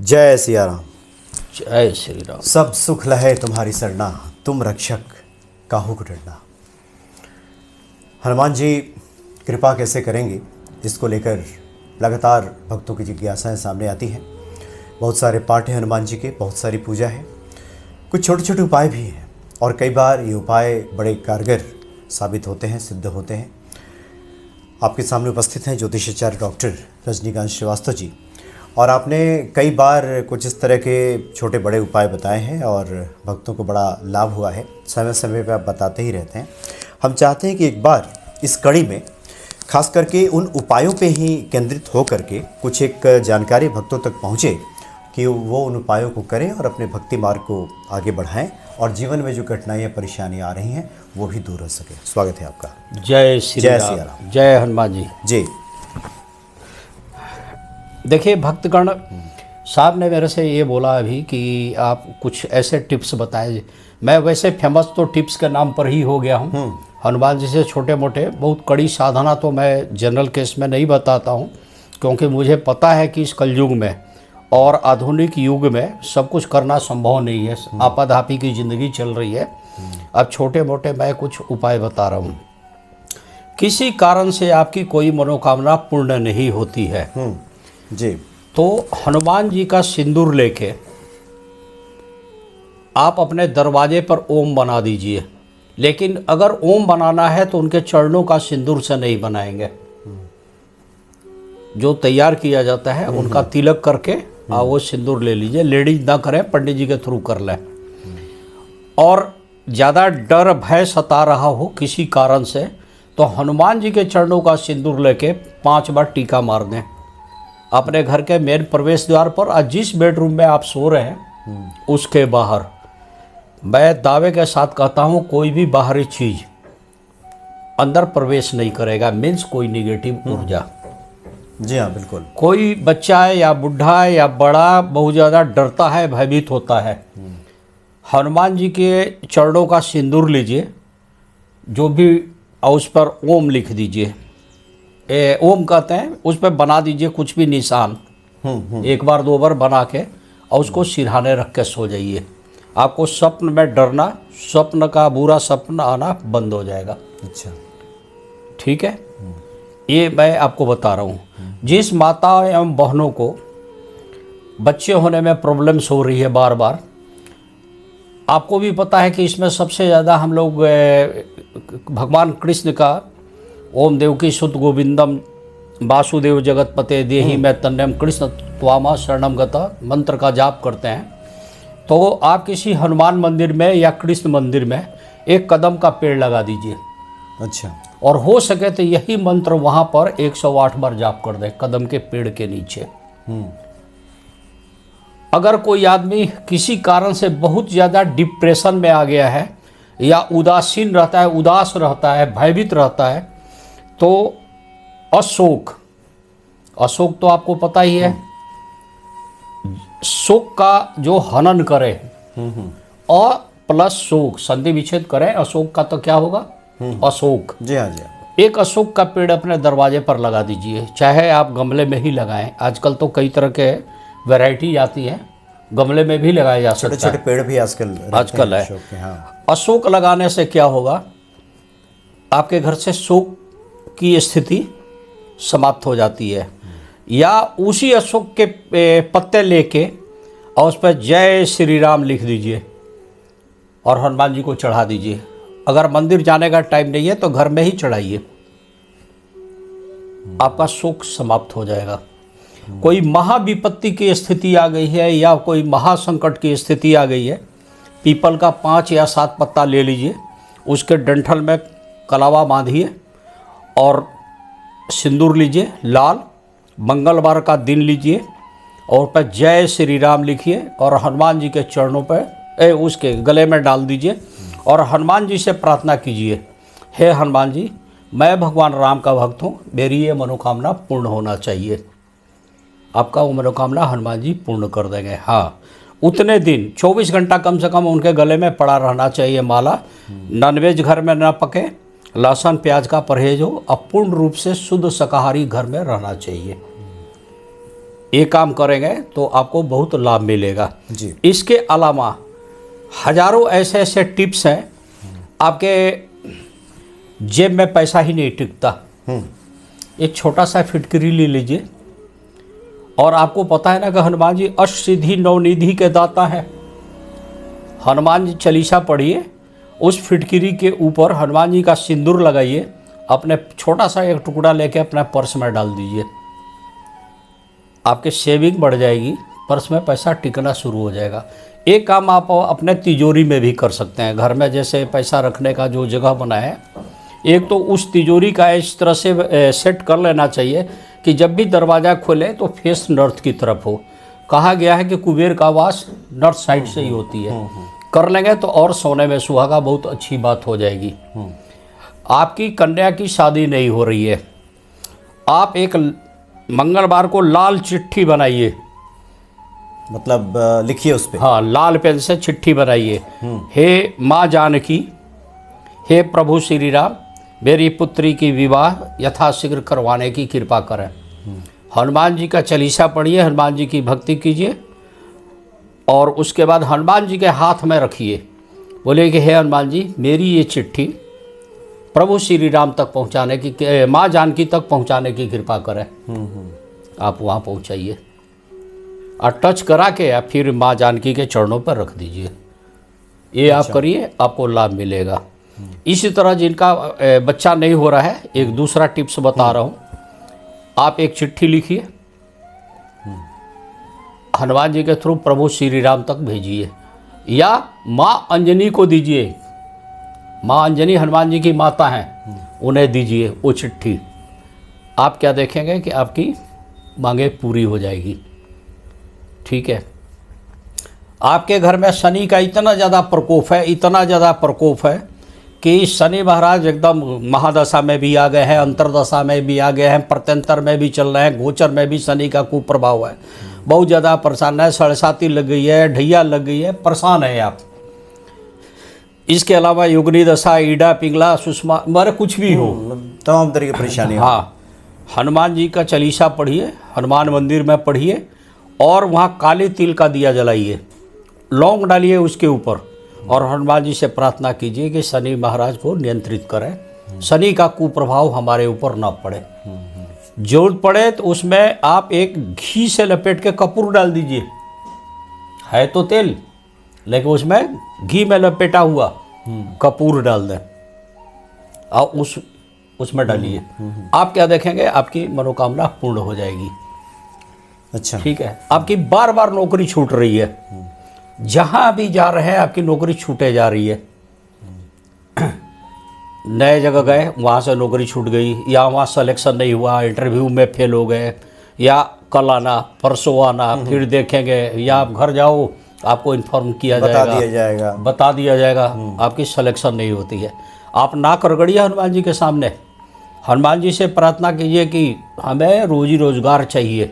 जय सिया राम। जय श्री राम। सब सुख लहे तुम्हारी सरना, तुम रक्षक काहू को डरना। हनुमान जी कृपा कैसे करेंगे, इसको लेकर लगातार भक्तों की जिज्ञासाएं सामने आती हैं। बहुत सारे पाठ हैं हनुमान जी के, बहुत सारी पूजा है, कुछ छोटे छोटे उपाय भी हैं और कई बार ये उपाय बड़े कारगर साबित होते हैं, सिद्ध होते हैं। आपके सामने उपस्थित हैं ज्योतिषाचार्य डॉक्टर रजनीकांत श्रीवास्तव जी, और आपने कई बार कुछ इस तरह के छोटे बड़े उपाय बताए हैं और भक्तों को बड़ा लाभ हुआ है। समय समय पर आप बताते ही रहते हैं। हम चाहते हैं कि एक बार इस कड़ी में खास करके उन उपायों पे ही केंद्रित हो करके कुछ एक जानकारी भक्तों तक पहुँचे कि वो उन उपायों को करें और अपने भक्ति मार्ग को आगे बढ़ाएं और जीवन में जो कठिनाइयाँ परेशानियाँ आ रही हैं वो भी दूर हो सके। स्वागत है आपका। जय श्री राम। जय हनुमान जी। जी देखिए, भक्तगण साहब ने मेरे से ये बोला अभी कि आप कुछ ऐसे टिप्स बताएं। मैं वैसे फेमस तो टिप्स के नाम पर ही हो गया हूँ। हनुमान जी से छोटे मोटे बहुत कड़ी साधना तो मैं जनरल केस में नहीं बताता हूँ, क्योंकि मुझे पता है कि इस कलयुग में और आधुनिक युग में सब कुछ करना संभव नहीं है। आपाधापी की ज़िंदगी चल रही है। अब छोटे मोटे मैं कुछ उपाय बता रहा हूँ। किसी कारण से आपकी कोई मनोकामना पूर्ण नहीं होती है जी, तो हनुमान जी का सिंदूर लेके आप अपने दरवाजे पर ओम बना दीजिए। लेकिन अगर ओम बनाना है तो उनके चरणों का सिंदूर से नहीं बनाएंगे। जो तैयार किया जाता है उनका तिलक करके वो सिंदूर ले लीजिए। लेडीज ना करें, पंडित जी के थ्रू कर लें। और ज़्यादा डर भय सता रहा हो किसी कारण से तो हनुमान जी के चरणों का सिंदूर लेके 5 बार टीका मार दें अपने घर के मेन प्रवेश द्वार पर। और जिस बेडरूम में आप सो रहे हैं उसके बाहर, मैं दावे के साथ कहता हूँ कोई भी बाहरी चीज़ अंदर प्रवेश नहीं करेगा। मीन्स कोई निगेटिव ऊर्जा। जी हाँ, बिल्कुल। कोई बच्चा है या बुढ़ा है या बड़ा बहुत ज़्यादा डरता है, भयभीत होता है, हनुमान जी के चरणों का सिंदूर लीजिए, जो भी, और उस पर ओम लिख दीजिए। ओम कहते हैं, उस पर बना दीजिए कुछ भी निशान। 1 बार 2 बार बना के और उसको सिरहाने रख के सो जाइए। आपको स्वप्न में डरना, स्वप्न का बुरा सपना आना बंद हो जाएगा। अच्छा, ठीक है। ये मैं आपको बता रहा हूँ। जिस माता एवं बहनों को बच्चे होने में प्रॉब्लम्स हो रही है बार बार, आपको भी पता है कि इसमें सबसे ज़्यादा हम लोग भगवान कृष्ण का ओम देवकी सुत गोविंदम वासुदेव जगतपते देहि में तन्यम कृष्ण त्वामा शरणम गता मंत्र का जाप करते हैं। तो आप किसी हनुमान मंदिर में या कृष्ण मंदिर में एक कदम का पेड़ लगा दीजिए। अच्छा। और हो सके तो यही मंत्र वहाँ पर 108 बार जाप कर दें कदम के पेड़ के नीचे। अगर कोई आदमी किसी कारण से बहुत ज़्यादा डिप्रेशन में आ गया है या उदासीन रहता है, उदास रहता है, भयभीत रहता है, तो अशोक तो आपको पता ही है, शोक का जो हनन करे और प्लस शोक संधि विच्छेद करें, अशोक का तो क्या होगा, अशोक। जी हाँ, जी हाँ। एक अशोक का पेड़ अपने दरवाजे पर लगा दीजिए, चाहे आप गमले में ही लगाएं। आजकल तो कई तरह के वैरायटी आती है, गमले में भी लगाया जा सकता है। छोटे छोटे पेड़ भी आजकल है। हाँ। अशोक लगाने से क्या होगा, आपके घर से शोक की स्थिति समाप्त हो जाती है। या उसी अशोक के पत्ते लेके और उस पर जय श्री राम लिख दीजिए और हनुमान जी को चढ़ा दीजिए। अगर मंदिर जाने का टाइम नहीं है तो घर में ही चढ़ाइए, आपका शोक समाप्त हो जाएगा। कोई महाविपत्ति की स्थिति आ गई है या कोई महासंकट की स्थिति आ गई है, पीपल का 5 या 7 पत्ता ले लीजिए, उसके डंठल में कलावा बांधिए और सिंदूर लीजिए लाल, मंगलवार का दिन लीजिए और पर जय श्री राम लिखिए और हनुमान जी के चरणों पर उसके गले में डाल दीजिए और हनुमान जी से प्रार्थना कीजिए, हे हनुमान जी, मैं भगवान राम का भक्त हूँ, मेरी ये मनोकामना पूर्ण होना चाहिए। आपका वो मनोकामना हनुमान जी पूर्ण कर देंगे। हाँ, उतने दिन 24 घंटा कम से कम उनके गले में पड़ा रहना चाहिए माला। नॉनवेज घर में ना पके, लहसुन प्याज का परहेज हो, अपूर्ण रूप से शुद्ध शाकाहारी घर में रहना चाहिए। ये काम करेंगे तो आपको बहुत लाभ मिलेगा जी। इसके अलावा हजारों ऐसे ऐसे टिप्स हैं, आपके जेब में पैसा ही नहीं टिकता। एक छोटा सा फिटकरी ले लीजिए, और आपको पता है ना कि हनुमान जी अष्टसिद्धि नवनिधि के दाता हैं। हनुमान जी चालीसा पढ़िए, उस फिटकरी के ऊपर हनुमान जी का सिंदूर लगाइए, अपने छोटा सा एक टुकड़ा लेके अपना पर्स में डाल दीजिए, आपके सेविंग बढ़ जाएगी, पर्स में पैसा टिकना शुरू हो जाएगा। एक काम आप अपने तिजोरी में भी कर सकते हैं। घर में जैसे पैसा रखने का जो जगह बना है, एक तो उस तिजोरी का इस तरह से सेट कर लेना चाहिए कि जब भी दरवाज़ा खोले तो फेस नॉर्थ की तरफ हो। कहा गया है कि कुबेर का वास नॉर्थ साइड से ही होती है। कर लेंगे तो और सोने में सुहागा, बहुत अच्छी बात हो जाएगी। आपकी कन्या की शादी नहीं हो रही है, आप एक मंगलवार को लाल चिट्ठी बनाइए, मतलब लिखिए उस पे। हाँ, लाल पेन से चिट्ठी बनाइए। हे माँ जानकी, हे प्रभु श्री राम, मेरी पुत्री की विवाह यथाशीघ्र करवाने की कृपा करें। हनुमान जी का चालीसा पढ़िए, हनुमान जी की भक्ति कीजिए, और उसके बाद हनुमान जी के हाथ में रखिए। बोले कि हे हनुमान जी, मेरी ये चिट्ठी प्रभु श्री राम तक पहुंचाने की, माँ जानकी तक पहुंचाने की कृपा करें। आप वहाँ पहुंचाइए और टच करा के या फिर माँ जानकी के चरणों पर रख दीजिए। ये आप करिए, आपको लाभ मिलेगा। इसी तरह जिनका बच्चा नहीं हो रहा है, एक दूसरा टिप्स बता रहा हूँ। आप एक चिट्ठी लिखिए, हनुमान जी के थ्रू प्रभु श्री राम तक भेजिए, या माँ अंजनी को दीजिए। माँ अंजनी हनुमान जी की माता हैं, उन्हें दीजिए वो चिट्ठी। आप क्या देखेंगे कि आपकी मांगे पूरी हो जाएगी। ठीक है। आपके घर में शनि का इतना ज़्यादा प्रकोप है, इतना ज़्यादा प्रकोप है कि शनि महाराज एकदम महादशा में भी आ गए हैं, अंतरदशा में भी आ गए हैं, प्रत्यंतर में भी चल रहे हैं, गोचर में भी शनि का कुप्रभाव है। बहुत ज़्यादा परेशान है, सड़साती लग गई है, ढैया लग गई है, परेशान है आप। इसके अलावा योगिनी दशा, ईड़ा पिंगला, सुषमा, मारे कुछ भी हो, तमाम तरह की परेशानी। हाँ, हनुमान जी का चालीसा पढ़िए, हनुमान मंदिर में पढ़िए, और वहाँ काले तिल का दिया जलाइए, लौंग डालिए उसके ऊपर, और हनुमान जी से प्रार्थना कीजिए कि शनि महाराज को नियंत्रित करें, शनि का कुप्रभाव हमारे ऊपर ना पड़े। जरूरत पड़े तो उसमें आप एक घी से लपेट के कपूर डाल दीजिए। है तो तेल, लेकिन उसमें घी में लपेटा हुआ कपूर डाल दें और उसमें डालिए। आप क्या देखेंगे, आपकी मनोकामना पूर्ण हो जाएगी। अच्छा, ठीक है। आपकी बार बार नौकरी छूट रही है, जहाँ भी जा रहे हैं आपकी नौकरी छूटे जा रही है। नए जगह गए, वहाँ से नौकरी छूट गई, या वहाँ सिलेक्शन नहीं हुआ, इंटरव्यू में फेल हो गए, या कल आना, परसों आना, फिर देखेंगे, या आप घर जाओ, आपको इन्फॉर्म किया बता दिया जाएगा, आपकी सिलेक्शन नहीं होती है। आप नाक रगड़िए हनुमान जी के सामने, हनुमान जी से प्रार्थना कीजिए कि हमें रोजी रोजगार चाहिए।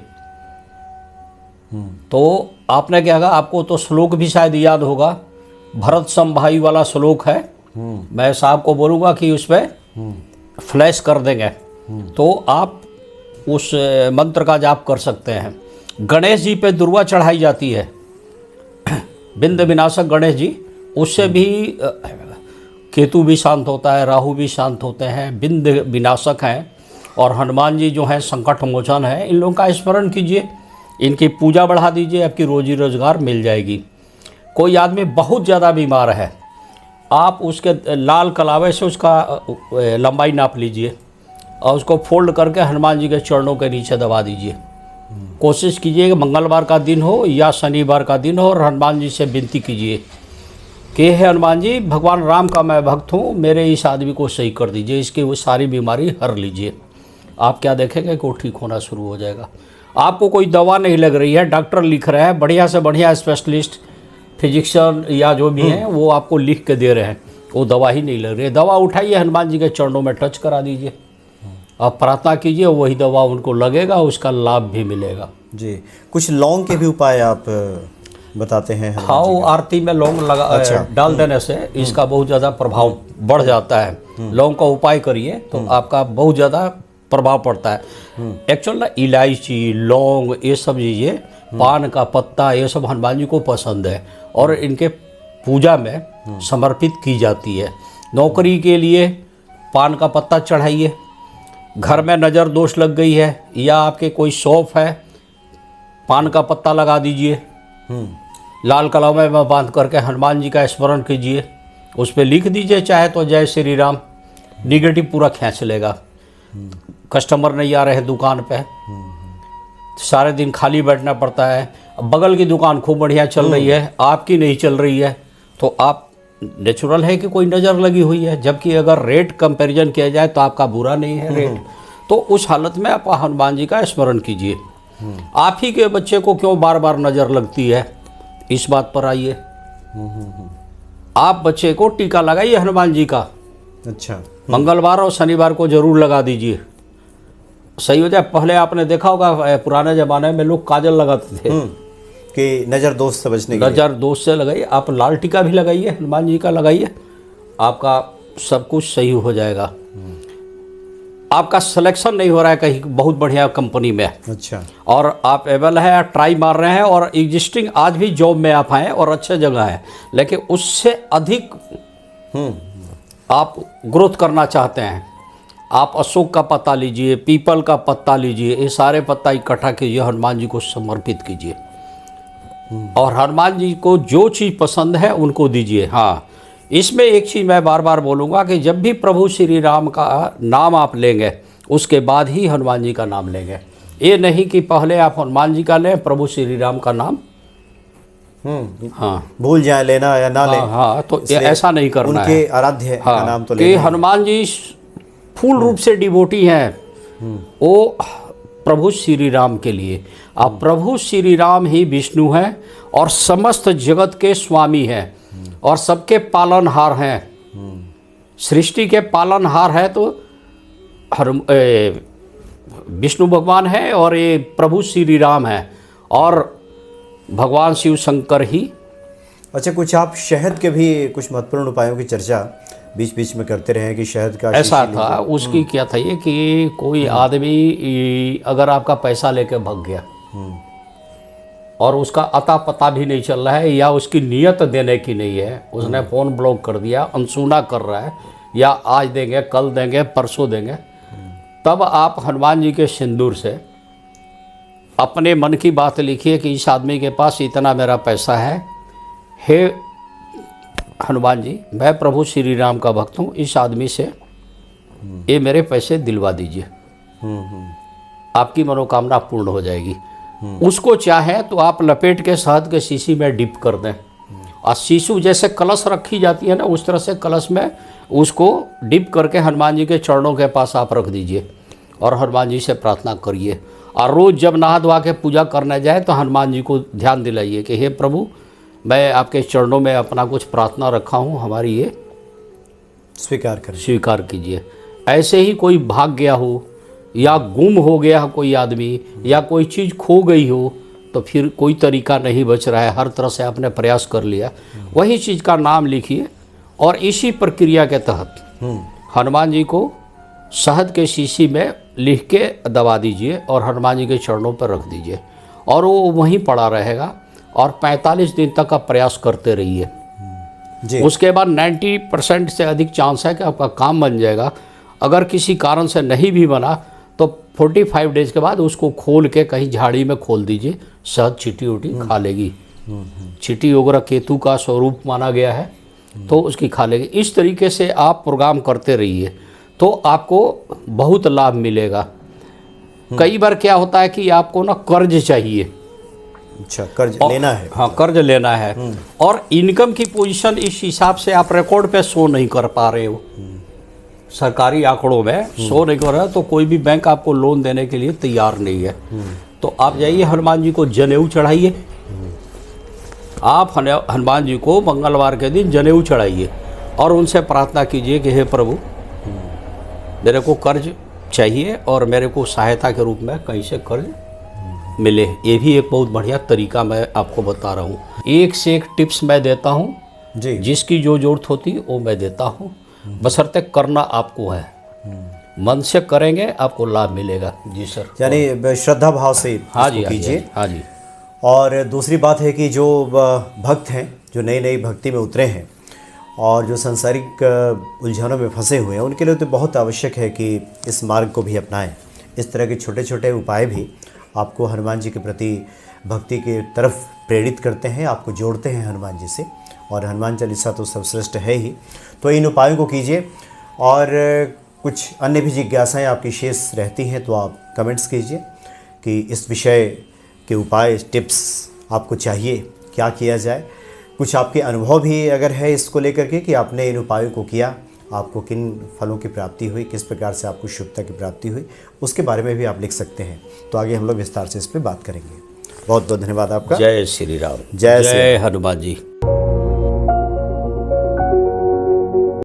तो आपने क्या कहा, आपको तो श्लोक भी शायद याद होगा, भरत संभाई वाला श्लोक है। मैं साहब को बोलूँगा कि उस पर फ्लैश कर देंगे, तो आप उस मंत्र का जाप कर सकते हैं। गणेश जी पे दुर्वा चढ़ाई जाती है, बिंद विनाशक गणेश जी, उससे भी केतु भी शांत होता है, राहु भी शांत होते हैं, बिंद विनाशक हैं। और हनुमान जी जो हैं संकट मोचन है, इन लोगों का स्मरण कीजिए, इनकी पूजा बढ़ा दीजिए, आपकी रोजी रोजगार मिल जाएगी। कोई आदमी बहुत ज़्यादा बीमार है, आप उसके लाल कलावे से उसका लंबाई नाप लीजिए और उसको फोल्ड करके हनुमान जी के चरणों के नीचे दबा दीजिए। कोशिश कीजिए कि मंगलवार का दिन हो या शनिवार का दिन हो, और हनुमान जी से विनती कीजिए कि हे हनुमान जी, भगवान राम का मैं भक्त हूँ, मेरे इस आदमी को सही कर दीजिए, इसकी वो सारी बीमारी हर लीजिए। आप क्या देखेंगे कि वो ठीक होना शुरू हो जाएगा। आपको कोई दवा नहीं लग रही है, डॉक्टर लिख रहे हैं, बढ़िया से बढ़िया स्पेशलिस्ट फिजिशियन या जो भी हैं वो आपको लिख के दे रहे हैं, वो दवा ही नहीं लग रही है। दवा उठाइए, हनुमान जी के चरणों में टच करा दीजिए, आप प्रार्थना कीजिए, वही दवा उनको लगेगा, उसका लाभ भी मिलेगा। जी, कुछ लौंग के भी उपाय आप बताते हैं? हाँ, वो आरती में लौंग लगा डाल देने से इसका बहुत ज़्यादा प्रभाव बढ़ जाता है। लौंग का उपाय करिए तो आपका बहुत ज़्यादा प्रभाव पड़ता है। एक्चुअल ना इलायची, लौंग, ये सब चीज़ें, पान का पत्ता, ये सब हनुमान जी को पसंद है और इनके पूजा में समर्पित की जाती है। नौकरी के लिए पान का पत्ता चढ़ाइए, घर में नज़र दोष लग गई है या आपके कोई शॉप है, पान का पत्ता लगा दीजिए, लाल कलम में बांध करके हनुमान जी का स्मरण कीजिए, उस पर लिख दीजिए चाहे तो जय श्री राम, निगेटिव पूरा खींच लेगा। कस्टमर नहीं आ रहे हैं दुकान पे, सारे दिन खाली बैठना पड़ता है, बगल की दुकान खूब बढ़िया चल रही है, आपकी नहीं चल रही है, तो आप नेचुरल है कि कोई नज़र लगी हुई है। जबकि अगर रेट कंपैरिजन किया जाए तो आपका बुरा नहीं है रेट, तो उस हालत में आप हनुमान जी का स्मरण कीजिए। आप ही के बच्चे को क्यों बार बार नज़र लगती है, इस बात पर आइए। आप बच्चे को टीका लगाइए हनुमान जी का, अच्छा, मंगलवार और शनिवार को जरूर लगा दीजिए, सही हो जाए। पहले आपने देखा होगा पुराने ज़माने में लोग काजल लगाते थे कि नज़र दोष से बचने के लिए। नज़र दोष से लगाइए, आप लाल टीका भी लगाइए, हनुमान जी का लगाइए, आपका सब कुछ सही हो जाएगा। आपका सिलेक्शन नहीं हो रहा है कहीं बहुत बढ़िया कंपनी में, अच्छा, और आप एबल है, ट्राई मार रहे हैं और एग्जिस्टिंग आज भी जॉब में आप हैं और अच्छे जगह है, लेकिन उससे अधिक आप ग्रोथ करना चाहते हैं, आप अशोक का पत्ता लीजिए, पीपल का पत्ता लीजिए, ये सारे पत्ता इकट्ठा कीजिए, हनुमान जी को समर्पित कीजिए और हनुमान जी को जो चीज़ पसंद है उनको दीजिए। हाँ, इसमें एक चीज़ मैं बार बार बोलूँगा कि जब भी प्रभु श्री राम का नाम आप लेंगे उसके बाद ही हनुमान जी का नाम लेंगे। ये नहीं कि पहले आप हनुमान जी का लें, प्रभु श्री राम का नाम हाँ भूल जाए लेना या ना लें। हाँ, तो ऐसा नहीं करना है। उनके आराध्य का नाम तो कि लेना है। हनुमान जी फूल रूप से डिवोटी हैं, वो प्रभु श्री राम के लिए। अब प्रभु श्री राम ही विष्णु हैं और समस्त जगत के स्वामी हैं और सबके पालनहार हैं, सृष्टि के पालनहार है तो विष्णु भगवान है और ये प्रभु श्री राम है और भगवान शिव शंकर ही। अच्छा, कुछ आप शहद के भी कुछ महत्वपूर्ण उपायों की चर्चा बीच बीच में करते रहे कि शहद का ऐसा था, उसकी क्या था ये कि कोई आदमी अगर आपका पैसा लेके भाग गया और उसका अता पता भी नहीं चल रहा है या उसकी नीयत देने की नहीं है, उसने फ़ोन ब्लॉक कर दिया, अनसुना कर रहा है या आज देंगे, कल देंगे, परसों देंगे, तब आप हनुमान जी के सिंदूर से अपने मन की बात लिखिए कि इस आदमी के पास इतना मेरा पैसा है, हे हनुमान जी मैं प्रभु श्री राम का भक्त हूँ, इस आदमी से ये मेरे पैसे दिलवा दीजिए, आपकी मनोकामना पूर्ण हो जाएगी। उसको चाहे तो आप लपेट के शहद के शीशी में डिप कर दें और शीशु जैसे कलश रखी जाती है ना, उस तरह से कलश में उसको डिप करके हनुमान जी के चरणों के पास आप रख दीजिए और हनुमान जी से प्रार्थना करिए। और रोज़ जब नहा धोवा के पूजा करने जाए तो हनुमान जी को ध्यान दिलाइए कि हे प्रभु मैं आपके चरणों में अपना कुछ प्रार्थना रखा हूँ, हमारी ये स्वीकार कीजिए। ऐसे ही कोई भाग गया हो या गुम हो गया हो कोई आदमी या कोई चीज़ खो गई हो तो फिर कोई तरीका नहीं बच रहा है, हर तरह से आपने प्रयास कर लिया, वही चीज़ का नाम लिखिए और इसी प्रक्रिया के तहत हनुमान जी को शहद के शीशी में लिख के दबा दीजिए और हनुमान जी के चरणों पर रख दीजिए और वो वहीं पड़ा रहेगा और 45 दिन तक आप प्रयास करते रहिए। उसके बाद 90% से अधिक चांस है कि आपका काम बन जाएगा। अगर किसी कारण से नहीं भी बना तो 45 डेज के बाद उसको खोल के कहीं झाड़ी में खोल दीजिए, शहद चींटी उटी खा लेगी। चींटी वगैरह केतु का स्वरूप माना गया है तो उसकी खा लेगी। इस तरीके से आप प्रोग्राम करते रहिए तो आपको बहुत लाभ मिलेगा। कई बार क्या होता है कि आपको ना कर्ज चाहिए, अच्छा कर्ज लेना है, हाँ कर्ज लेना है और इनकम की पोजीशन इस हिसाब से आप रिकॉर्ड पे शो नहीं कर पा रहे हो, सरकारी आंकड़ों में शो नहीं कर रहा, तो कोई भी बैंक आपको लोन देने के लिए तैयार नहीं है। तो आप जाइए हनुमान जी को जनेऊ चढ़ाइए, आप हनुमान जी को मंगलवार के दिन जनेऊ चढ़ाइए और उनसे प्रार्थना कीजिए कि हे प्रभु मेरे को कर्ज चाहिए और मेरे को सहायता के रूप में कहीं से कर्ज मिले। ये भी एक बहुत बढ़िया तरीका मैं आपको बता रहा हूँ। एक से एक टिप्स मैं देता हूँ जी, जिसकी जो ज़रूरत होती है वो मैं देता हूँ, बशर्ते करना आपको है। मन से करेंगे आपको लाभ मिलेगा। जी सर। यानी श्रद्धा भाव से हाँ इसको जी, हाँ जी, कीजिए। हाँ जी। और दूसरी बात है कि जो भक्त हैं, जो नई नई भक्ति में उतरे हैं और जो सांसारिक उलझनों में फंसे हुए हैं, उनके लिए तो बहुत आवश्यक है कि इस मार्ग को भी अपनाएं। इस तरह के छोटे छोटे उपाय भी आपको हनुमान जी के प्रति भक्ति की तरफ प्रेरित करते हैं, आपको जोड़ते हैं हनुमान जी से। और हनुमान चालीसा तो सर्वश्रेष्ठ है ही, तो इन उपायों को कीजिए। और कुछ अन्य भी जिज्ञासाएँ आपकी शेष रहती हैं तो आप कमेंट्स कीजिए कि इस विषय के उपाय, टिप्स आपको चाहिए, क्या किया जाए। कुछ आपके अनुभव भी अगर है इसको लेकर के कि आपने इन उपायों को किया, आपको किन फलों की प्राप्ति हुई, किस प्रकार से आपको शुभता की प्राप्ति हुई, उसके बारे में भी आप लिख सकते हैं। तो आगे हम लोग विस्तार से इस पर बात करेंगे। बहुत बहुत धन्यवाद आपका। जय श्री राम। जय श्री जय हनुमान जी।